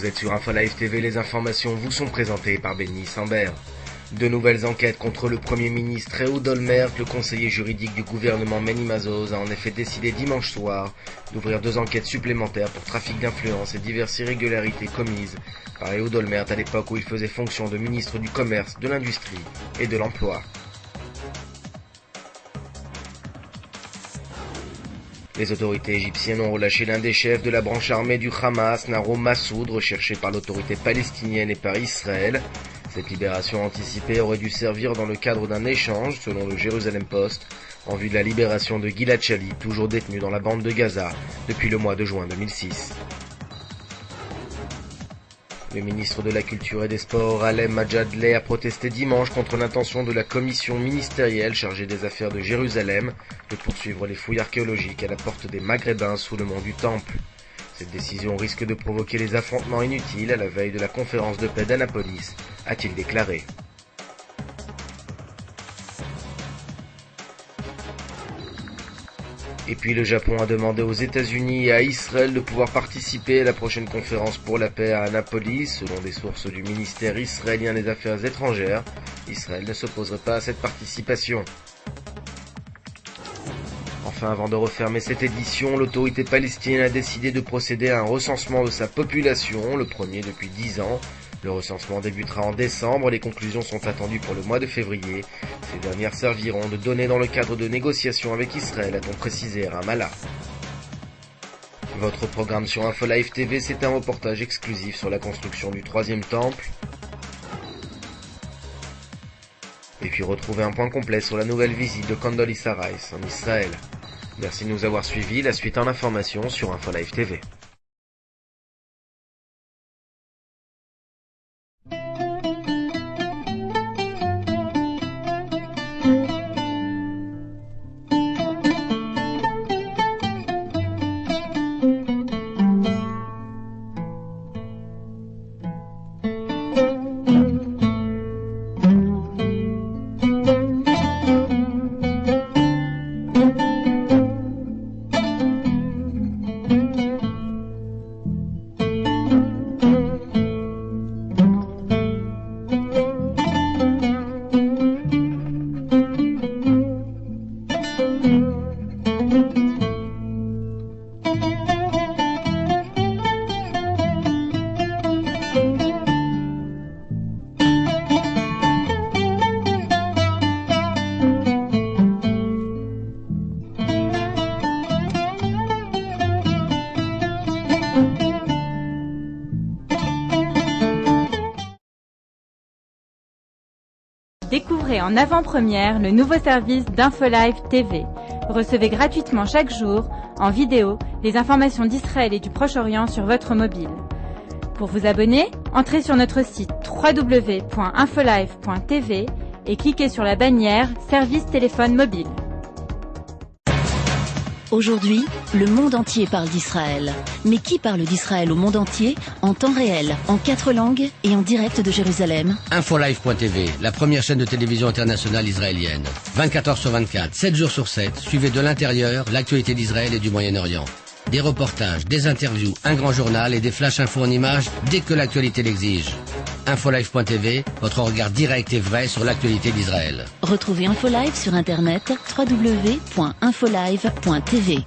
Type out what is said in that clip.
Vous êtes sur InfoLive TV, les informations vous sont présentées par Benny Sambert. De nouvelles enquêtes contre le Premier ministre Ehud Olmert, le conseiller juridique du gouvernement Meni Mazouz a en effet décidé dimanche soir d'ouvrir 2 enquêtes supplémentaires pour trafic d'influence et diverses irrégularités commises par Ehud Olmert à l'époque où il faisait fonction de ministre du Commerce, de l'Industrie et de l'Emploi. Les autorités égyptiennes ont relâché l'un des chefs de la branche armée du Hamas, Naro Massoud, recherché par l'autorité palestinienne et par Israël. Cette libération anticipée aurait dû servir dans le cadre d'un échange, selon le Jérusalem Post, en vue de la libération de Gilad Shalit, toujours détenu dans la bande de Gaza depuis le mois de juin 2006. Le ministre de la Culture et des Sports, Alem Majadleh, a protesté dimanche contre l'intention de la commission ministérielle chargée des affaires de Jérusalem de poursuivre les fouilles archéologiques à la porte des Maghrébins sous le mont du Temple. Cette décision risque de provoquer les affrontements inutiles à la veille de la conférence de paix d'Annapolis, a-t-il déclaré. Et puis le Japon a demandé aux États-Unis et à Israël de pouvoir participer à la prochaine conférence pour la paix à Annapolis. Selon des sources du ministère israélien des Affaires étrangères, Israël ne s'opposerait pas à cette participation. Enfin, avant de refermer cette édition, l'autorité palestinienne a décidé de procéder à un recensement de sa population, le premier depuis 10 ans. Le recensement débutera en décembre, les conclusions sont attendues pour le mois de février. Ces dernières serviront de données dans le cadre de négociations avec Israël, a-t-on précisé à Ramallah. Votre programme sur InfoLive TV, c'est un reportage exclusif sur la construction du 3e temple. Et puis retrouvez un point complet sur la nouvelle visite de Condoleezza Rice en Israël. Merci de nous avoir suivis, la suite en information sur InfoLive TV. Découvrez en avant-première le nouveau service d'InfoLive TV. Recevez gratuitement chaque jour, en vidéo, les informations d'Israël et du Proche-Orient sur votre mobile. Pour vous abonner, entrez sur notre site www.infolive.tv et cliquez sur la bannière Service téléphone mobile. Aujourd'hui, le monde entier parle d'Israël. Mais qui parle d'Israël au monde entier, en temps réel, en 4 langues et en direct de Jérusalem? InfoLive.tv, la première chaîne de télévision internationale israélienne. 24 heures sur 24, 7 jours sur 7, suivez de l'intérieur l'actualité d'Israël et du Moyen-Orient. Des reportages, des interviews, un grand journal et des flash infos en images dès que l'actualité l'exige. InfoLive.tv, votre regard direct et vrai sur l'actualité d'Israël. Retrouvez InfoLive sur internet www.infolive.tv.